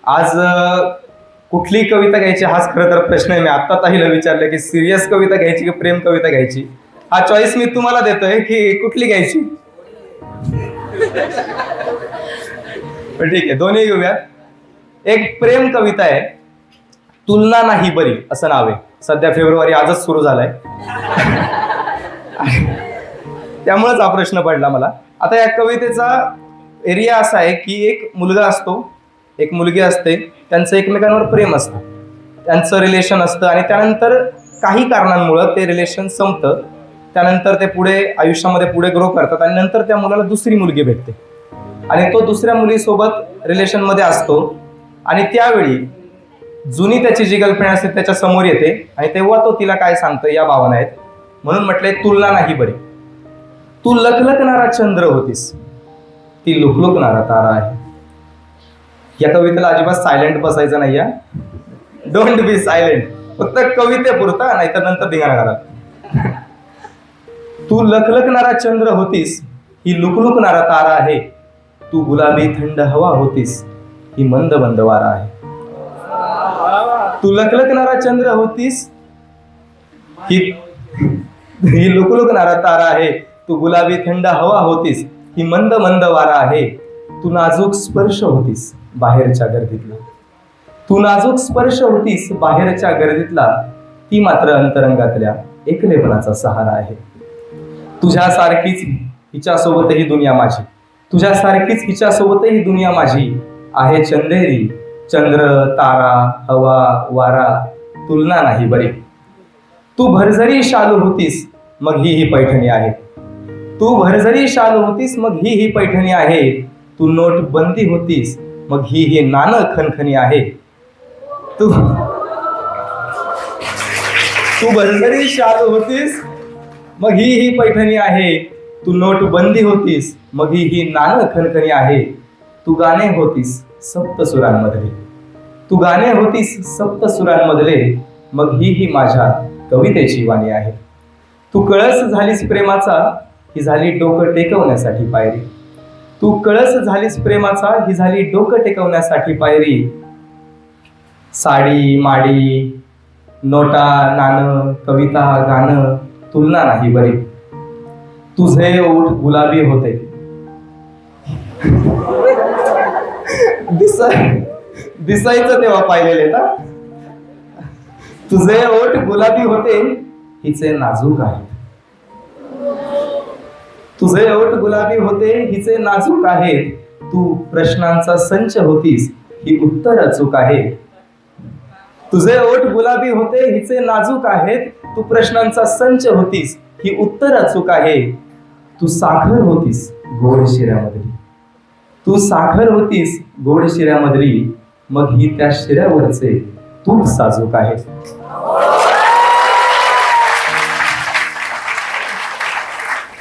आज कुठली कविता घ्यायची हाच खरं तर प्रश्न आहे. मी आत्ता ताईला विचारलं की सिरियस कविता घ्यायची की प्रेम कविता घ्यायची. हा चॉईस मी तुम्हाला देतोय की कुठली घ्यायची. पण ठीक आहे, दोन्ही घेऊयात. एक प्रेम कविता आहे, तुलना नाही बरी असं नाव आहे. सध्या फेब्रुवारी आजच सुरू झालाय त्यामुळेच हा प्रश्न पडला मला. आता या कवितेचा एरिया असा आहे की एक मुलगा असतो, एक मुलगी असते, त्यांचं एकमेकांवर प्रेम असतं, त्यांचं रिलेशन असतं आणि त्यानंतर काही कारणांमुळं ते रिलेशन संपतं. त्यानंतर ते पुढे आयुष्यामध्ये पुढे ग्रो करतात आणि नंतर त्या मुलाला दुसरी मुलगी भेटते आणि तो दुसऱ्या मुलीसोबत रिलेशनमध्ये असतो आणि त्यावेळी जुनी त्याची जी गर्लफ्रेंड असते त्याच्या समोर येते आणि तेव्हा तो तिला काय सांगतो या भावना आहेत. म्हणून म्हटलंय तुलना नाही बरी. तू लखलखणारा चंद्र होतीस, ती लुकलुकणारा तारा आहे. या कवितेला अजिबात सायलेंट बसायचं नाही. या डोंट बी सायलेंट, फक्त कवितेपुरता, नाहीतर नंतर धिंगाणा घाला. तू लखलखणारा चंद्र होतीस, ही लुकलुकणारा तारा आहे. तू गुलाबी थंड हवा होतीस, ही मंद मंद वारा आहे. तू लखलखणारा चंद्र होतीस, ही लुकलुकणारा तारा आहे. तू गुलाबी थंड हवा होतीस, ही मंद मंद वारा आहे. तू नाजूक स्पर्श होतीस बाहेरच्या गर्दीतला, तू नाजूक स्पर्श होतीस बाहेरच्या गर्दीतला. ती मात्र अंतरंगातल्या एकलेपणाचा सहारा आहे. तुझ्यासारखीच हिच्यासोबत ही दुनिया माझी, तुझ्यासारखीच हिच्यासोबतही दुनिया माझी आहे. चंदेरी चंद्र तारा हवा वारा, तुलना नाही बरी. तू भरजरी शालू होतीस, मग ही पैठणी आहे. तू भरजरी शालू होतीस, मग ही पैठणी आहे. तू नोटबंदी होतीस, मग ही नाणं खणखणी आहे. तू भरजरी शालू होतीस, मग ही पैठणी आहे. तू नोटबंदी होतीस, मग ही नाणं खणखणी आहे. तू गाणे होतीस सप्तसुरांमधले, तू गाणे होतीस सप्तसुरांमधले, मग ही माझ्या कवितेची वाणी आहे. तू कळस झालीस प्रेमाचा, ही झाली डोकं टेकवण्यासाठी पायरी. तू कळस झालीस प्रेमाचा, ही झाली डोकं टेकवण्यासाठी पायरी. साडी माडी नोटा नाणं कविता गाणं, तुलना नाही बरी. तुझे ओठ गुलाबी होते, दिसायचं तेव्हा पाहिलेले ना. तुझे ओठ गुलाबी होते, हिचे नाजूक आहे. तुझे ओठ गुलाबी होते, हिचे नाजूक आहेत. तू प्रश्नांचा संच होतीस, ही उत्तर अचूक आहे. तुझे ओठ गुलाबी होते, हिचे नाजूक आहेत. तू प्रश्नांचा संच होतीस, ही उत्तर अचूक आहे. तू साखर होतीस गोड शिऱ्यामधली, तू साखर होतीस गोड शिऱ्यामधली, मग ही त्या शिऱ्यावरचे तूप साजूक आहे.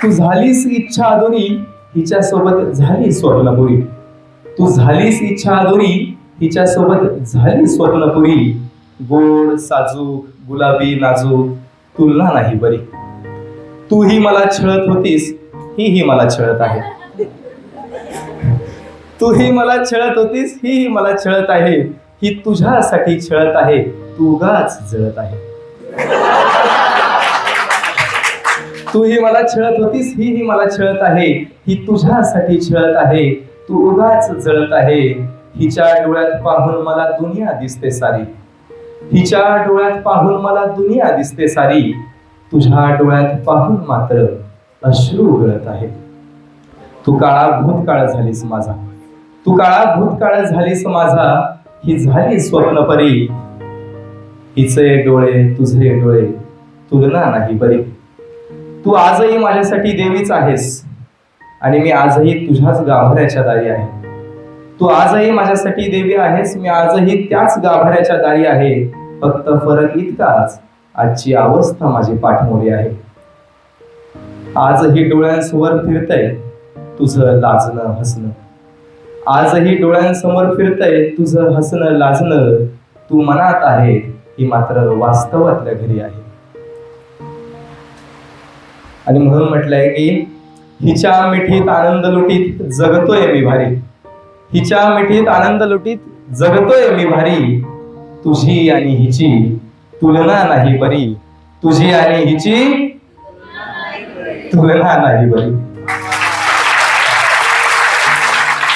तू झालीस इच्छा अधुरी, हिच्यासोबत झाली स्वप्नपुरी. तू झालीस इच्छा अधुरी, हिच्यासोबत झाली स्वप्नपुरी. गोड साजूक गुलाबी नाजूक, तुलना नाही बरी. तू ही मला छळत होतीस, ही मला छळत आहे. तू ही मला छळत होतीस, ही मला छळत आहे. ही तुझ्यासाठी छळत आहे, तू उगाच जळत आहे. तू ही मला छळत होतीस, ही मला छळत आहे. ही तुझ्यासाठी छळत आहे, तू उगाच जळत आहे. हिच्या डोळ्यात पाहून मला दुनिया दिसते सारी, हिच्या डोळ्यात पाहून मला दुनिया दिसते सारी. तुझ्या डोळ्यात पाहून मात्र अश्रू गळत आहे. तू काळा भूतकाळ झालीस माझा, तू काळा भूतकाळ झालीस माझा. ही झाली स्वप्नपरी, हिचे डोळे तुझे डोळे, तुलना नाही बरी. तू आजही माझ्यासाठी देवीच आहेस आणि मी आजही तुझ्याच गाभाऱ्याच्या दारी आहे. तू आजही माझ्यासाठी देवी आहेस, मी आजही त्याच गाभाऱ्याच्या दारी आहे. फक्त फरक इतकाच, आजची अवस्था माझी पाठमोरी आहे. आजही डोळ्यांसमोर फिरतय तुझं लाजणं हसणं, आजही डोळ्यांसमोर फिरतय तुझं हसणं लाजणं. तू मनात आहे, ही मात्र वास्तवातल्या घरी आहे. आणि म्हणून म्हटलंय की हिच्या मिठीत आनंद लुटीत जगतोय मी भारी, हिच्या मिठीत आनंद लुटीत जगतोय मी भारी, तुझी आणि हिची तुलना नाही बरी, तुझी आणि हिची तुलना नाही बरी.